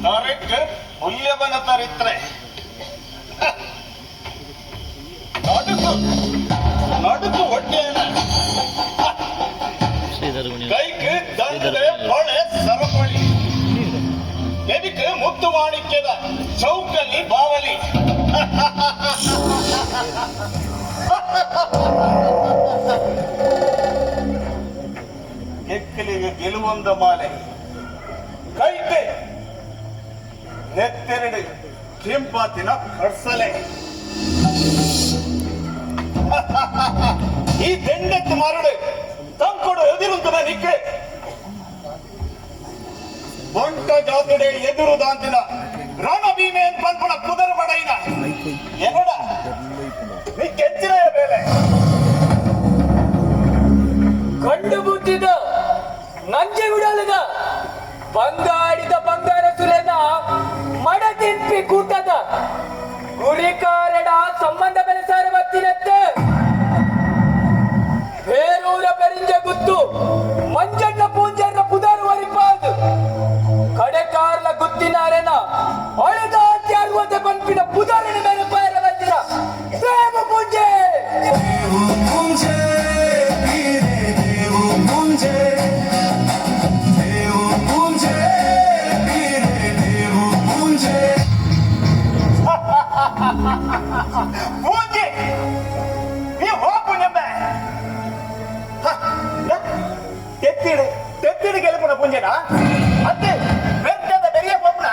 ತಾರೀಖ್ ಹುಲ್ಯಬನ ತರಿತ್ರೆ ನಡುಕು ನಡುಕು ಹೊಟ್ಟೆಯನ ಕೈಗೆ ದಂಡೆ ಹೊಳೆ ಸರಪಳಿ ಎದಕ್ಕೆ ಮುತ್ತು ಮಾಣಿಕ್ಯದ ಚೌಕಲಿ ಬಾವಲಿ ಕೆಕ್ಕಲಿಗೆ ಗೆಲುವೊಂದ ಮಾಲೆ ಕೈತೆ ನೆತ್ತೆರಡು ಕೆಂಪಾತಿನ ಕಡ್ಸಲೆ ಈ ದಂಡೆತ್ತು ಮಾರುಡು ತಂಕೊಡು ಎದುರುಂತನ ನಿಕ್ಕೆ ಒಂಟ ಜಾತಿಡೆ ಎದುರು ದಾಂತಿನ ರಣ ಭೀಮೆ ಅಂತ ಪನ್ಪುಣ ಕುದರ ಬಡೈನ ಏನಡ ನೀ ಕೆಂಚಿನ ಬೇಲೆ ಕಂಡು ಬುದ್ಧಿದ ನಂಜೆ ಬಿಡಲದ ಬಂಗಾಡಿದ ಬಂಗಾರ ಸುರೇನ ಮಡ ತಿಪ್ಪಿ ಕೂಟದ ಗುರಿಕಾರಡ ಸಂಬಂಧ ಬೆಳೆಸಾರ ಬತ್ತಿನತ್ತೆ ಬೇರೂರ ಬೆರಿಂಜ ಗುತ್ತು ಮಂಜಣ್ಣ ಪೂಂಜರ್ನ ಪುದಾರು ವರಿಪಾದು ಕಡೆಕಾರ್ಲ ಗುತ್ತಿನಾರೆನ ಅಳೆದ ಅತ್ಯಾರುವಂತೆ ಪಂಪಿನ ಪುದಾರಿನ ಮೇಲೆ ಪೈರ ಬಂದಿನ ಪ್ರೇಮ ಪೂಜೆ ಪೂಜೆ ನೀವು ಹೋಗು ನೆಮ್ಮೆ ತೆತ್ತಿಡು ಗೆಲುಪುನ ಪುಂಜನ ಮತ್ತೆ ಬೆಟ್ಟದ ಬೆರಿಯ ಪಪ್ಪನ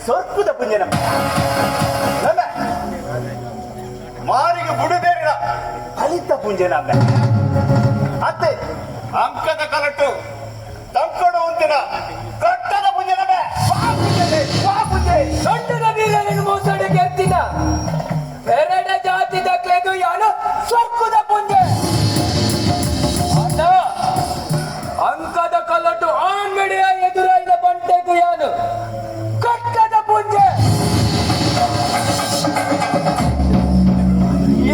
ಸೊರ್ಪುದ ಪುಂಜನ ಮಾರಿಗೆ ಬುಡುದೇರಿನ ಫಲಿತ ಪುಂಜನ ಅತ್ತೆ ಅಂಕದ ಕಲಟ್ಟು ತಂಕೊಡು ಉಂತಿನ ಕಟ್ಟದ ಪುಂಜನ ದೊಡ್ಡದ ಬೀರನ್ನು ಮೋಸಡೆ ಗೆರ್ತಿನ ಬೆರಡ ಜಾತಿ ದಕ್ಲೆದು ಯಾನು ಸ್ವರ್ಕುದ ಪುಂಜೆ ಅಣ್ಣ ಅಂಕದ ಕಲ್ಲಟ್ಟು ಆನ್ಮೆಡೆಯ ಎದುರಾಯ್ದ ಬಂಟೆಗೂ ಯಾನು ಕಟ್ಟದ ಪುಂಜೆ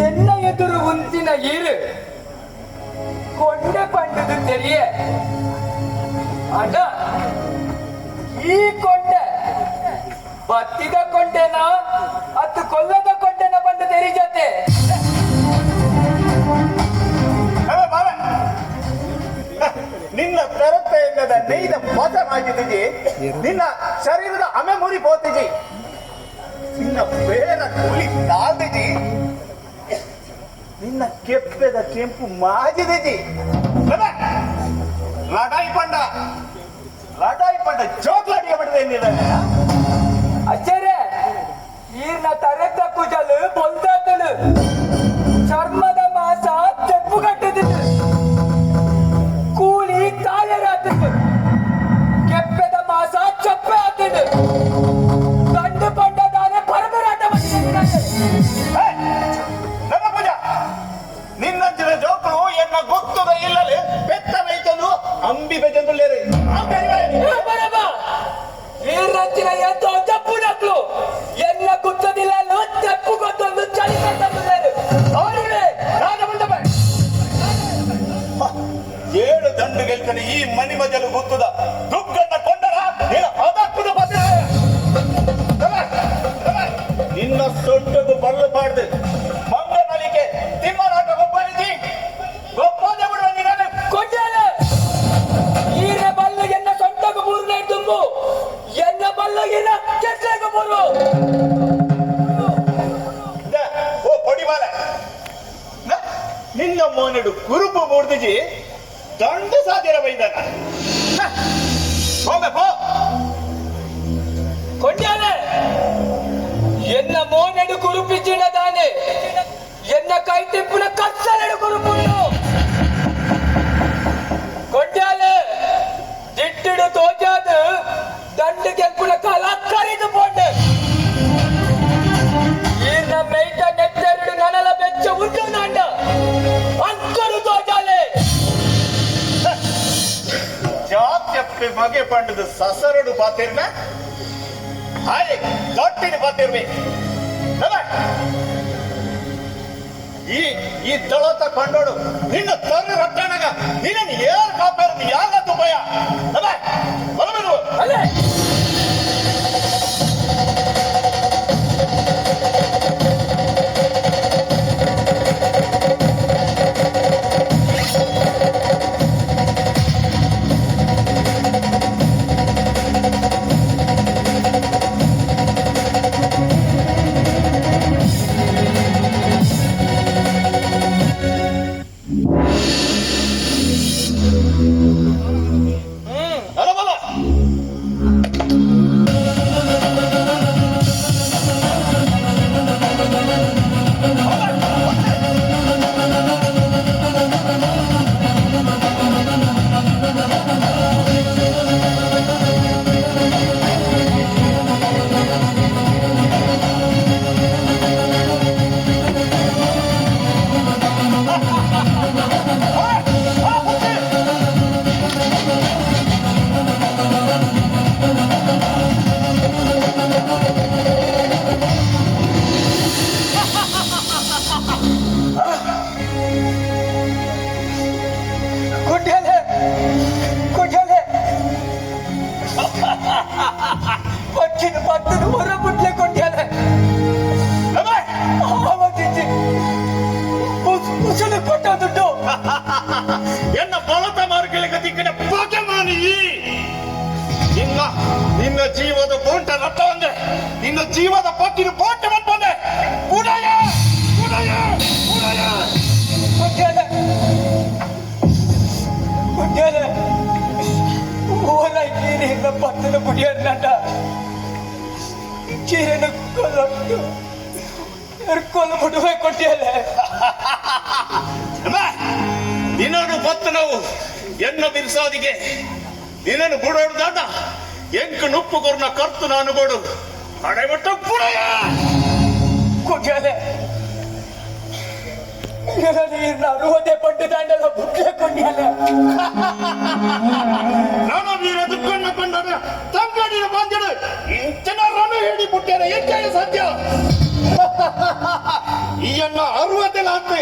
ಎನ್ನ ಎದುರು ಉಂತಿನ ಇರು ಕೊಂಡೆ ಪಂಡದು ತೆರಿಯ ಅಣ್ಣ ಈ ಕೊಂಡೆ ಬತ್ತಿದ ಕೊಂಡೆನ ಅತ್ತು ಕೊಲ್ಲದ ಕೊಂಡೆನ ಬಂದು ತೆರಿ ಜೊತೆ ನಿನ್ನ ತರತೆ ಇಲ್ಲದ ನೇಯ್ದ ಮೋಸ ಮಾಡಿದ್ದೀಜಿ ನಿನ್ನ ಶರೀರದ ಅಮೆ ಮುರಿ ಪೋತಿಜಿ ನಿನ್ನ ಬೇರ ಕುಲಿ ತಾಳ್ದಿಜಿ ನಿನ್ನ ಕೆಪ್ಪೆದ ಕೆಂಪು ಮಾಜಿದಿಜಿ ಲಡಾಯಿ ಪಂಡ ಚೋಕ್ಲಾಟಿಗೆ ಪಡೆದ ಅಚ್ಚರೆ ಈರ್ನ ತರೆತ ಕುಜಲು ಬೊಲ್ದಾತಲು ಚರ್ಮದ ಮಾಸ ತೆಪ್ಪು ಕಟ್ಟಿದಿತ್ತು ಕೂಲಿ ತಾಯರಾತಿತ್ತು ಕೆಪ್ಪೆದ ಮಾಸ ಚಪ್ಪೆ ಆತಿದ್ದು ಗಂಡು ಪಂಡದಾನೆ ಪರಮರಾಟ ನನ್ನ ಪೂಜ ನಿನ್ನಂಚಿನ ಜೋಕರು ಎನ್ನ ಗೊತ್ತದ ಇಲ್ಲದೆ ಬೆತ್ತ ಬೈತಲು ಅಂಬಿ ಬೆಜಂದುಳ್ಳೇರಿ ಈರ್ನಂಚಿನ ಎಂತ ಜಪ್ಪು ನಕ್ಲು ಎನ್ನ ಗುತ್ತದಿಲ್ಲ ತೆಪ್ಪು ಗೊತ್ತೊಂದು ಚಳಿ ಏಳು ದಂಡು ಗೆಲ್ಕನೆ ಈ ಮನಿ ಮಜಲು ಗೊತ್ತದ ದುಗ್ಗನ್ನ ಕೊಂಡರ ಅದಕ್ಕುದ ಬದ ನಿನ್ನ ಸೊಂಟದು ಬಲ್ಲು ಪಾಡ್ದು ಮಂಗ ನಲಿಕೆ ತಿಮ್ಮನಾಟ ಗೊಬ್ಬರಿಸಿ ಗೊಪ್ಪದೆ ಬಿಡುವ ನೀನು ಕೊಂಡಾಲ ಈರ ಬಲ್ಲು ಎನ್ನ ಸೊಂಟಗೂ ಮೂರನೇ ತುಂಬು ಎನ್ನ ಬಲ್ಲಗಿನ ಕೆಟ್ಟಗೂ ಮೂರು ಓ ಪೊಡಿ ಮಾಲ ನಿನ್ನ ಮೋನೆಡು ಕುರುಪು ಮೂಡ್ದಿಜಿ ದಂಡು ಸಾಧ್ಯರ ಬೈದಾನ ಕೊಂಡಾಲ ಎನ್ನ ಮೋನೆಡು ಕುರುಪಿ ಚಿಣದಾನೆ ಎನ್ನ ಕೈ ತಿಪ್ಪುನ ಕತ್ತಲೆಡು ಕುರುಪುಂಡು ಕೊಂಡಾಲ ದಿಟ್ಟಿಡು ತೋಜಾದು ದಂಡು ಕೆಂಪುನ ಕಾಲ ಕರಿದು ಪೋಂಡು ಈರ್ನ ಮೈಟ ನೆತ್ತೆರಡು ನನಲ ಬೆಚ್ಚ ಉಂಟು ನಾಂಡ ಅಂಕರು ತೋಜಾಲೆ ಜಾತ್ಯಪ್ಪೆ ಮಗೆ ಪಂಡದು ಸಸರಡು ಪಾತಿರ್ನ ಹಾಯ್ ದೊಡ್ಡಿನ ಪಾತಿರ್ಮಿ ಈ ದಳತ ಕಂಡೋಡು ನಿನ್ನ ತರು ರಟ್ಟಣಗ ನಿನ್ನ ಏರ್ ಕಾಪೇರ್ ಯಾಗ ತುಪಯ ಅಲ್ಲ ಬರಬೇಕು ಅಲ್ಲೇ ಪಕ್ಕಿನ ಪಕ್ಕದ ಹೊರ ಬಿಡ್ಲೆ ಕೊಟ್ಟಾನೆ ಉಸುಲು ಕೊಟ್ಟ ದುಡ್ಡು ಎನ್ನ ಬಲತ ಮಾರ್ಗಗಳಿಗೆ ದಿಕ್ಕಿನ ಪೋಕೆಮಾನಿ ನಿನ್ನ ಜೀವದ ಬೋಂಟ ರಟ್ಟ ಒಂದೆ ನಿನ್ನ ಜೀವದ ಪಕ್ಕಿನ ಬೋಂಟ ಬಂದೆ ಉಡಯ ಉಡಯ ಉಡಯ ಕೊಟ್ಟಾನೆ ಕೊಟ್ಟಾನೆ ಓಲ ಕೀರೆಯಿಂದ ಪತ್ತದ ಕುಡಿಯೋದ್ನಂಡ ಕೀರೆನ ಕೊಲ್ಲೊಟ್ಟು ಕೊಲ್ಲು ಬಿಡುವೆ ಕೊಟ್ಟಿಯಲ್ಲ ನಿನ್ನನ್ನು ಬತ್ತು ನಾವು ಎನ್ನ ಬಿರ್ಸಾದಿಗೆ ನಿನ್ನನ್ನು ಬಿಡೋಡು ದಾಟ ಎಂಕು ನುಪ್ಪು ಕೊರ್ನ ಕರ್ತು ನಾನು ಬೋಡು ಹಡೆಬಟ್ಟ ಪುಡಯ ಕೊಟ್ಟಾನೆ ಅರುವದೇ ಪಟ್ಟು ದಾಂಡೆಲ್ಲ ಬುಟ್ಲೆ ಕೊಟ್ಟಿಯಲ್ಲ ನಾನು ನೀರ ದುಃಖಣ್ಣ ಕೊಂಡಾಗ ತಂಗಡಿನ ಬಂದಿಡು ಇಂಚಿನ ರಣ ಹೇಳಿ ಬಿಟ್ಟೇನೆ ಹೆಚ್ಚಾಯ ಸತ್ಯ ಈಯನ್ನ ಅರುವದೆಲಾತೆ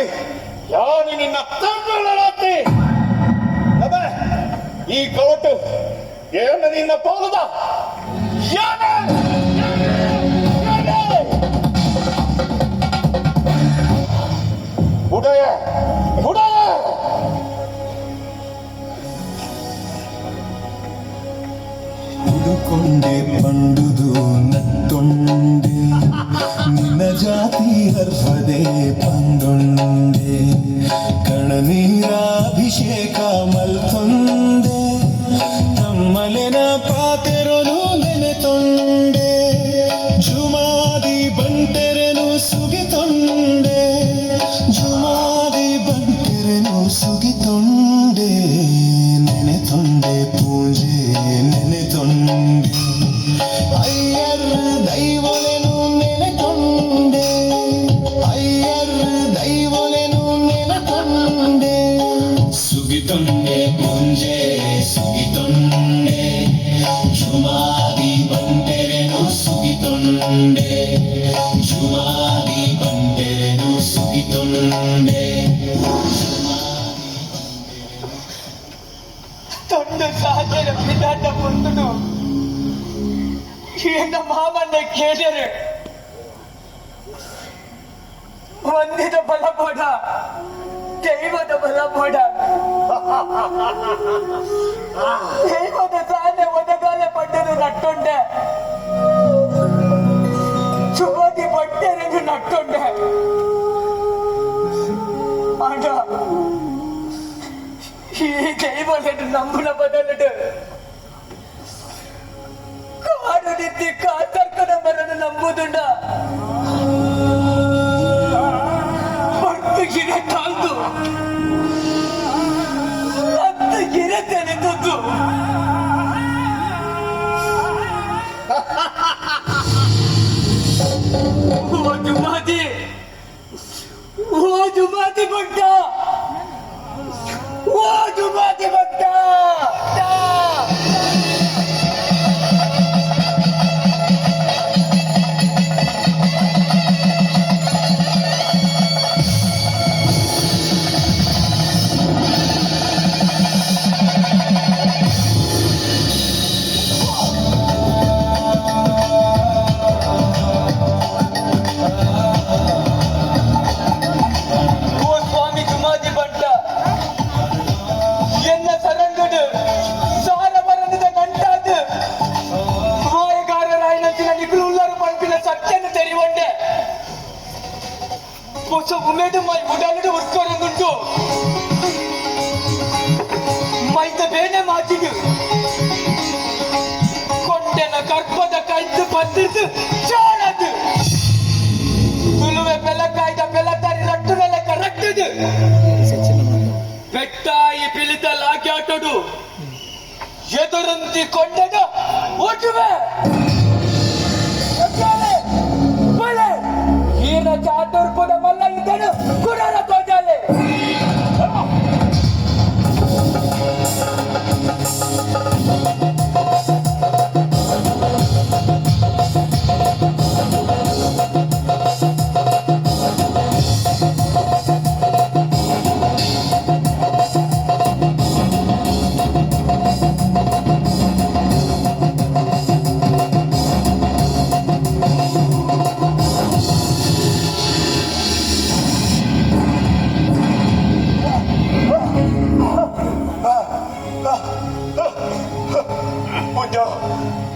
ಯಾರು ನಿನ್ನ ತಂಗಳಾತೆ ಈ ಕೋಟು ಏನು ನಿನ್ನ ಪಾಲದ ಉದಯ ಉದಯ ಹುಡುಕೊಂಡೆ ಪಂಡುದು ನತ್ತೊಂಡೆ ನಿನ್ನ ಜಾತಿ ಹರ್ವದೆ ಪಂದೊಂಡೆ ಕಣನೀರಾಭಿಷೇಕ ಮಲ್ತೊಂದೆ ತಮ್ಮಲೆನ ಪಾತೆರನು ನೆನೆತೊಂಡೆ ಜುಮಾದಿ ಬಂಟೆರೆನು ಸುಗಿತೊಂಡೆ ಜುಮಾದಿ ಬಂಟೆರೆನು ಸುಗಿತೊಂಡೆ ನೆನೆತೊಂಡೆ ಪೂಜೆ ನೆನೆತೊಂಡೆ ಅಯ್ಯರ್ ದೈವಲೆನು ನೆನೆತೊಂಡೆ ಅಯ್ಯರ್ ದೈವಲೆನು ನೆನೆತೊಂಡೆ ಸುಗಿತೊಂಡೆ ಪೂಜೆ ಸುಗಿತೊಂಡೆ ಜುಮಾದಿ ಬಂಟೆರೆನು ಸುಗಿತೊಂಡೆ ಜುಮಾದಿ ಬಂಟೆರೆನು ಸುಗಿತೊಂಡೆ ತೊಂಡು ಸಾಜರ ಪಿದಾಟ ಮುಂದುಡು ಎನ್ನ ಮಾಮನ್ನ ಕೇಳಿದರೆ ಒಂದಿದ ಬಲ ಬೋಡ ದೈವದ ಬಲ ಬೋಡ ದೈವದ ಸಾಲೆ ಒದಗಾಲೆ ಪಟ್ಟದು ನಟ್ಟೊಂಡೆ ಚುಮದಿ ಬಟ್ಟೆರದು ನಟ್ಟೊಂಡೆ ಆಗ ಈ ದೈವವನ್ನು ನಂಬುನ ಬದಲಿಡು ಕಾಡು ನಿಂತಿ ಕಾತರ್ಕನ ಮರಣ ನಂಬುದುಂಡ ಪಟ್ಟು ಗಿರೆ ತಾಳ್ದು ಹತ್ತು ಗಿರೆ ತೆರೆದದ್ದು ಓ ಜುಮಾದಿ ಬಡ್ಡ ಓ ಜುಮಾದಿ ಬಡ್ಡ ಉಮೇದು ಮೈ ಮುಡಾಲಿಡು ಉಟ್ಕೊರಂಗುಂಟು ಮೈದ ಬೇನೆ ಮಾತಿಗೆ ಕೊಂಡೆನ ಕರ್ಪದ ಕೈದು ಬಂದಿದ್ದು ಚಾಣದು ತುಳುವೆ ಬೆಲಕಾಯ್ದ ಬೆಲತಾರಿ ರಟ್ಟು ನೆಲೆ ಕರಟ್ಟದು ಬೆಟ್ಟಾಯಿ ಪಿಳಿತ ಲಾಕಿ ಆಟೋಡು ಎದುರಂತಿ ಕೊಂಡೆದ ಒಟ್ಟುವೆ ಈನ ಚಾತುರ್ಪುದ ಮಲ್ಲ ಇದ್ದನು ಕುಡಲ ತೋಜಾಲೆ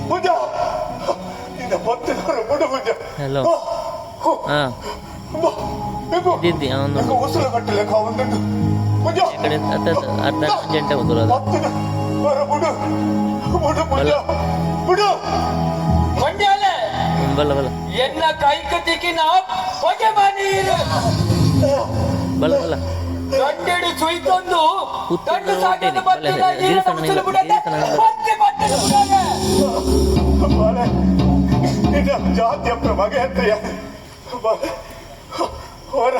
ಪೂಜ ನಿನ್ನ ಭಕ್ತನವರು ಬಿಡು ಪೂಜ ಹಲೋ ಹಾಂ ಇದ್ದಿದ್ದಿ ಅವನು ಉಸಿರು ಕಟ್ಟಲೆಕ್ಕ ಒಂದೊಂದು ಪೂಜ ಕಡೆ ಅರ್ಧ ಗಂಟೆ ಹೋದ್ರು ಭಕ್ತನವರು ಬಿಡು ಬಿಡು ಪೂಜ ಬಿಡು ಮಂಡ್ಯಾಲೆ ಬಲ್ಲ ಬಲ್ಲ ಎನ್ನ ಕೈಕತಿಕಿನ ಹೊಗೆ ಮನೀರು ಬಲ್ಲ ಬಲ್ಲ ಗಂಡೆಡು ಸುಯ್ತೊಂದು ಕೂತ್ಕೊಂಡು ಗಂಡು ಸಾಕಿದ ಹೊಟ್ಟೆಲಿ ಬತ್ತಿನ ಬಲ್ಲ, ಈರಿನ ದೇವಸ್ಥಾನ ಮುಚ್ಚಲು ಇಲ್ಲ, ಬಿಡದೆ ದೇವಸ್ಥಾನ ಇಲ್ಲ. ಮತ್ತೆ ಬಟ್ಟಲು ಬಿಡದೆ ಬಾಳೆ ನಿನ್ನ ಜಾತಿಯ ಮಗೆ ಅಂತಯ್ಯ ಬಾಳೆ ಹೊರ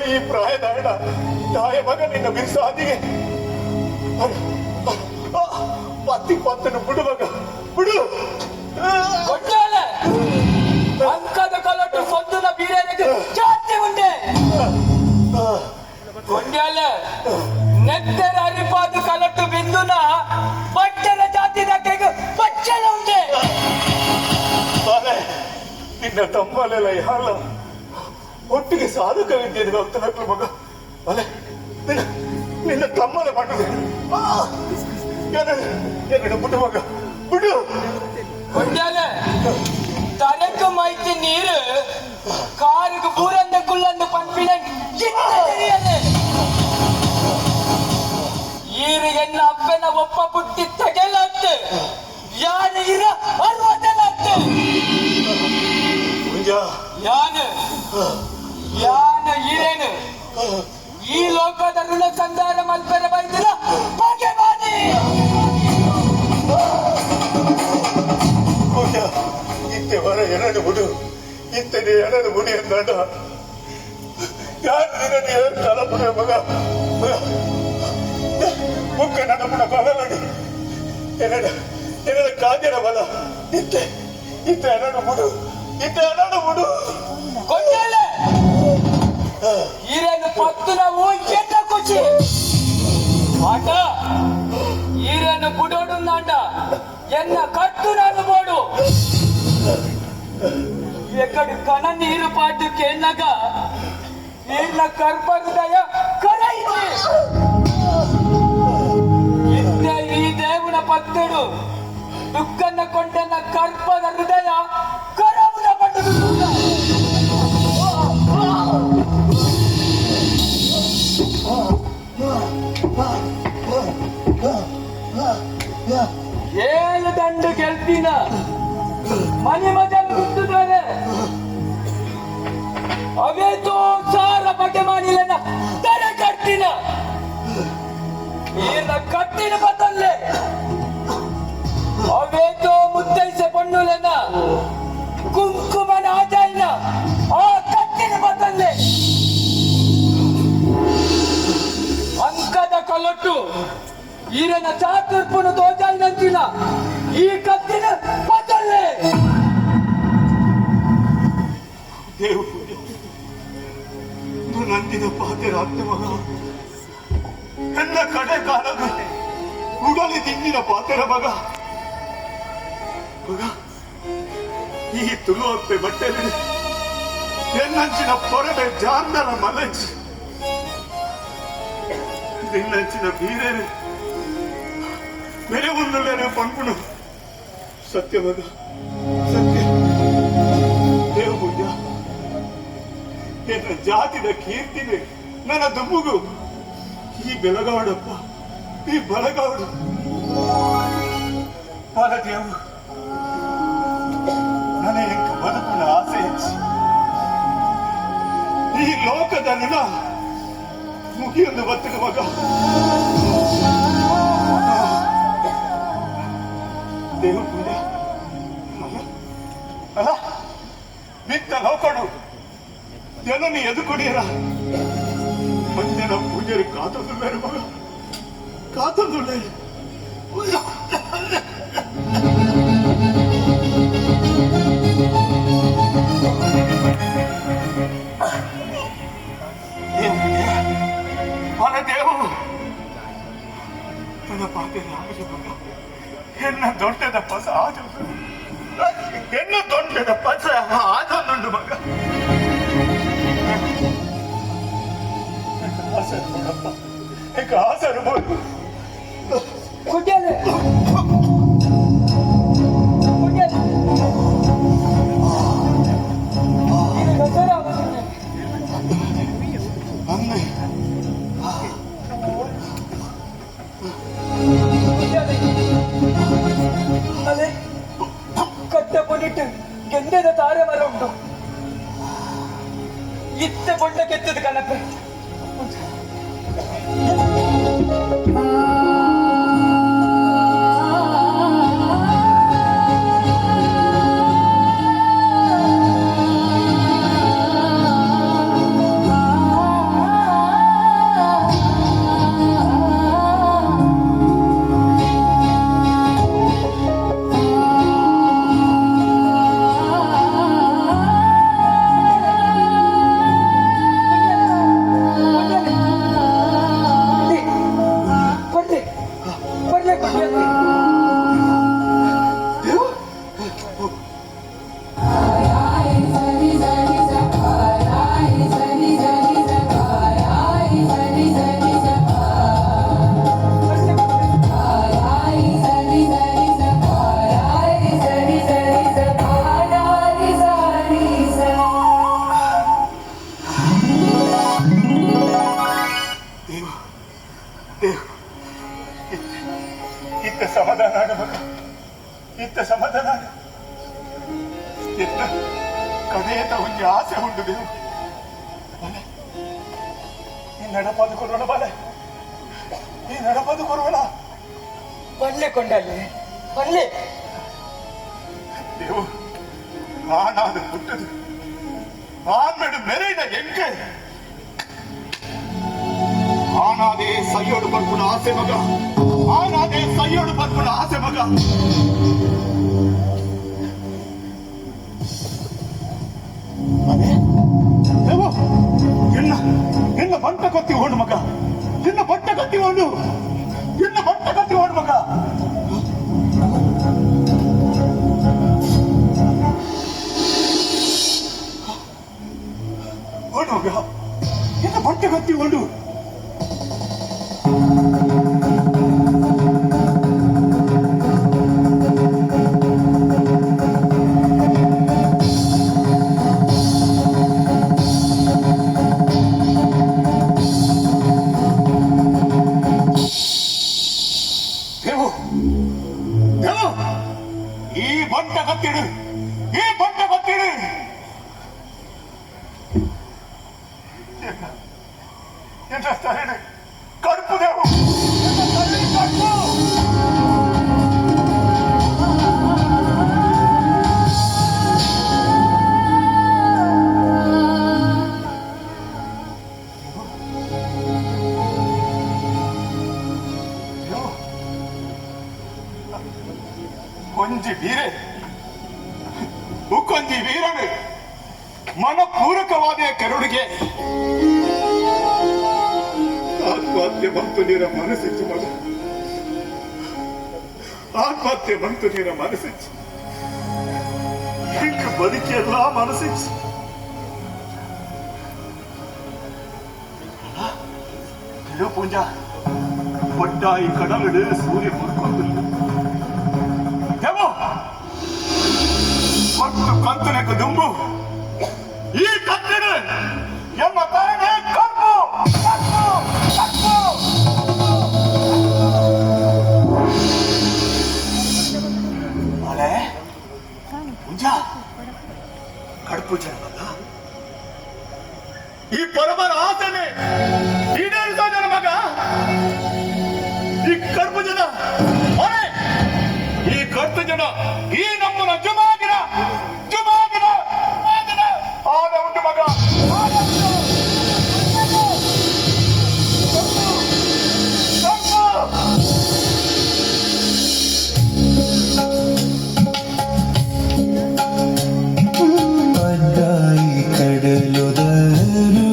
ಈ ಪ್ರಾಯದ ಹಣ ತಾಯ ಮಗ ನಿನ್ನ ಬಿರ್ಸಾದಿಗೆ ಪತ್ತನು ಬಿಡು ಮಗ ಬಿಡು ಮಂಡ್ಯಾಲೆ ಅಂಕದ ಕಲಟು ಸೊಂದುನ ಬೀರೇರಿಗೆ ಜಾಸ್ತಿ ಉಂಡೆ ಮಂಡ್ಯಾಲೆ ನೆತ್ತರ ಅರಿಪಾದು ಕಲಟು ಬಿಂದುನ ಬಟ್ಟಲ ಜಾತಿ ದಕ್ಕೆಗೆ ಬಚ್ಚಲ ಉಂಡೆ ಬಾಳೆ ನಿನ್ನ ತಮ್ಮಲೆಲ್ಲ ಯಾರ ಒಟ್ಟಿಗೆ ಸಾಧಕ ವಿದ್ಯೆಯನ್ನು ಭಕ್ತನಕ್ಳು ಮಗ ಬಾಳೆ ನಿನ್ನ ನಿನ್ನ ತಮ್ಮಲೆ ಮಾಡುದು ಎರಡು ಬಿಡು ಮಗ ಬಿಡು ಮಂಡ್ಯಾಲೆ ತನಕ ಮೈತಿ ನೀರು ಕಾರಿಗೆ ಬೂರಂದ ಕುಳ್ಳಂದು ಪಂಪಿನ ಈರಿಗೆನ್ನ ಅಪ್ಪನ ಒಪ್ಪ ಬುಟ್ಟಿ ತಗೆಲಾಗ್ತು ಯಾನ ಇರ ಅರ್ವದಲಾಗ್ತು ಮುಂಜ ಯಾನ ಈರೇನು ಈ ಲೋಕದ ಋಣ ಸಂಧಾರ ಮಲ್ಪೆರ ಬೈದಿಲ್ಲ ಬಗೆ ಬಾನಿ ಇತ್ತೆ ವರ ಎರಡು ಬಿಡು ಇತ್ತನೆ ಎರಡು ಬಿಡಿ ಅಂದಾಡ ಯಾರು ನಿನ್ನ ತಲಪುರ ಮಗ ಮುಖ ನಡಪುಣ ಬಲಗಡಿ ಎರಡು ಕಾದಿರ ಬಲ ಇತ್ತೆ ಎರಡು ಬಿಡು ಎರಡು ಬಿಡು ಕೊಂಡಲೆ ಈರೇನು ಪತ್ತು ನಾವು ಎಟ್ಟ ಖುಷಿ ಆಟ ಈರೇನು ಬುಡೋಡು ನಾಂಡ ಎನ್ನ ಕಟ್ಟು ನಾನು ಬೋಡು ಎಕ್ಕಡಿ ಕಣ ನೀರು ಪಾಟು ಕೇಳಗ ನೀರ್ನ ಕರ್ಪ ಹೃದಯ ಕರೈತಿ ಇದ್ದ ಈ ದೇವನ ಪತ್ತಡು ದುಃಖನ ಕೊಂಡನ ಕರ್ಪದ ಹೃದಯ ಕರವುದ ಪಟ್ಟದು ಏಳು ದಂಡು ಗೆಲ್ತಿನ ಮನೆ ಮಜಲು ಗುಂತಿದ್ದಾರೆ ಅವೇತೋ ಸಾರ ಬಗೆ ಮಾಡಿಲ್ಲನ ತಲೆ ಕಟ್ಟಿನ ಈರ್ನ ಕಟ್ಟಿನ ಬದಲ್ಲೇ ಅವೇತೋ ಮುತ್ತೈಸೆ ಪಣ್ಣುಲೆನ ಕುಂಕುಮನ ಆಜಾಯಿನ ಆ ಕಟ್ಟಿನ ಬದಲ್ಲೇ ಅಂಕದ ಕಲೊಟ್ಟು ಈರನ ಚಾತುರ್ಪುನ ದೋಜಾಯಿನಂತಿನ ಈ ಕತ್ತಿನ ಬದಲ್ಲೇ ದೇವು ನಂದಿನ ಪಾತೆರಾಗ್ತ ಮಗ ನನ್ನ ಕಡೆ ಕಾಲದ ಉಡಲಿ ತಿಂದಿನ ಪಾತೆರ ಮಗ ಮಗ ಈ ತುಳುವಪ್ಪೆ ಬಟ್ಟೆಲಿ ಎನ್ನಂಚಿನ ಪೊರಡೆ ಜಾಂದರ ಮಲಂಚಿ ನಿನ್ನಂಚಿನ ಬೀರೇನೆ mere unnullere ಪಂಪುನು ಸತ್ಯ ಮಗ ಸತ್ಯ ದೇವ ಪೂಜ ನನ್ನ ಜಾತಿದ ಕೀರ್ತಿಗೆ ನನ್ನ ದುಮ್ಮುಗು ಈ ಬೆಳಗಾವಡಪ್ಪ ಈ ಬಲಗಾವಡು ಬಾಲದೇವು ನನ್ನ ಎಂಕ ಬದುಕಿನ ಆಸೆ ಹೆಚ್ಚಿ ಈ ಲೋಕದ ಋಣ ಮುಗಿಯೊಂದು ಬತ್ತಿದ ಮಗ ದೇವ ಪೂಜೆ ಅಲ್ಲ ಬಿತ್ತ ಲೋಕಡು ಜನನಿ ಎದುಕೊಡಿಯರ ಮಂಜನ ಪೂಜೆರು ಕಾತೊಂದುಳ್ಳೇರು ಮಗ ಕಾತೊಂದುಳ್ಳೇರು ದೇವು ನನ್ನ ಪಾತೆ ರಾಮಜ ಮಗ ಎನ್ನ ದೊಡ್ಡದ ಪಸ ಆದ ಎನ್ನ ದೊಡ್ಡದ ಪಸ ಆದೊಂದುಂಡು ಮಗ ಆಸರು ಮಗಪ್ಪ ಈಗ ಆಸರು ಬೋದು ಕುಡ್ಯಲೆ കട്ടപ്പൊന്നിട്ട് എന്റെ താര മരം ഉണ്ടോ ഇത്ത കൊണ്ടൊക്കെ എത്തത് കലപ്പ ಇತ್ತ ಸಮಾಧಾನ ಮಗ ಇತ್ತ ಸಮಾಧಾನ ಎತ್ತ ಕಡೆಯತ ಒಂದು ಆಸೆ ಉಂಟು ದೇವು ಈ ನಡಪದು ಕೊರೋಣ ಬಾಲೆ ಈ ನಡಪದು ಕೊರೋಣ ಒಳ್ಳೆ ಕೊಂಡಲ್ಲಿ ಒಳ್ಳೆ ದೇವು ಆನಾದ ಪುಟ್ಟದು ಆನ್ಮೇಡು ಮೆರೆಯಿನ ಎಂಕೆ ಆನಾದೇ ಸೈಯೋಡು ಬರ್ಪುಣ ಆಸೆ ಮಗ ಆನಾದೇ ಸೈಯೋಡು ಬರ್ಪುಣ ಆಸೆ ಮಗ ಎನ್ನ ಬಂಟ ಕತ್ತಿ ಓಡು ಮಗ ಎನ್ನ ಬಟ್ಟ ಕತ್ತಿ ಓಡು ಎನ್ನ ಬಟ್ಟ ಕತ್ತಿ ಓಡು ಮಗ ಓಡು ಮಗ ಎನ್ನ ಬಟ್ಟ ಕತ್ತಿ ಓಡು ಈ ಬಂಟ ಕತ್ತಿಡು ಈ ಬಂಟ ಕತ್ತಿಡು ಎಂತ ಸ್ಥಳ ಕಡುಪು ದೇವು ಕಡುಪು ಕೊಂಜಿ ವೀರೆ ಉಕ್ಕೊಂಜಿ ವೀರನು ಮನಪೂರಕವಾದ ಕರುಣಿಗೆ ಆತ್ಮಹತ್ಯೆ ಬಂತು ನೀರ ಮನಸ್ಸಿಚ್ಚು ಮಗ ಆತ್ಮಹತ್ಯೆ ಬಂತು ನೀರ ಮನಸ್ಸಿಚ್ಚು ಹಿಂಗ ಬದುಕಿಯಲ್ಲ ಮನಸ್ಸಿಚ್ಚು ಪೂಂಜ ಒಟ್ಟಾಯಿ ಕಡಲಿಡು ಸೂರ್ಯ ಮುರ್ಕೊಂಡು ಒಟ್ಟು ಕಂತನಕ್ಕೆ ದುಂಬು ಈ ಕತ್ತಿನ ಎಮ್ಮ ತಾಯಿಗೆ ಕಪ್ಪು ಕಪ್ಪು ಕಪ್ಪು ಮಳೆ ಪೂಜ ಕಡುಪು ಜನಮಲ್ಲ ಈ ಪರಮರ ಆಸನೆ ಈಡೇರಿಸೋ ಜನ ಮಗ ಈ ಕಡುಪು ಜನ ಈ ಕಟ್ಟು ಜನ ಈ ನಮ್ಮನ ಜುಮಾಗಿನ ಜುಮಾಗಿನ ಆದ ಉಂಟು ಮಗ ಅಡ್ಡಾಯಿ ಕಡಲುದರು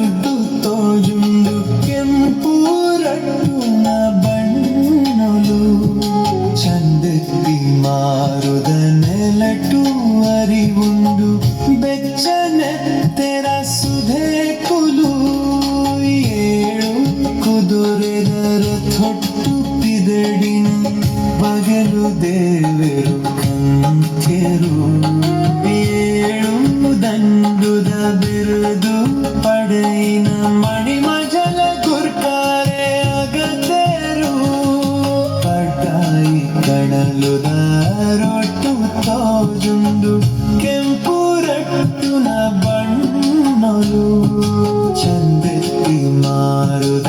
ತೋಜುಂಡು ಕೆಂಪು ರಟ್ಟುನ ಬಣ್ಣಲು ಚಂದಕ್ಕೆ ಮಾರುದ ನೆಲಟು ಅರಿವುಂಡು ಬೆಚ್ಚನೆತ್ತೆರ ಸುಧೆ ಕುಲು ಏಳು ಕುದುರೆದರ ತೊಟ್ಟು ಪಿದಡಿನ ಬಗಲು ದೇವರು ಕಂಥೆರು ಏಳು ದಂಡುದ ಬಿರುದು ಪಡೆಯಿನ ಮಣಿಮಜಲ ಗುರ್ಕಾರೆ ಅಗತೆರು ಪಡ್ಡಾಯಿ ಕಡಲುದ ರೊಟ್ಟು రోజుండు కెంపు రట్టున బಣ್ಣలు చందెత్తి మారుద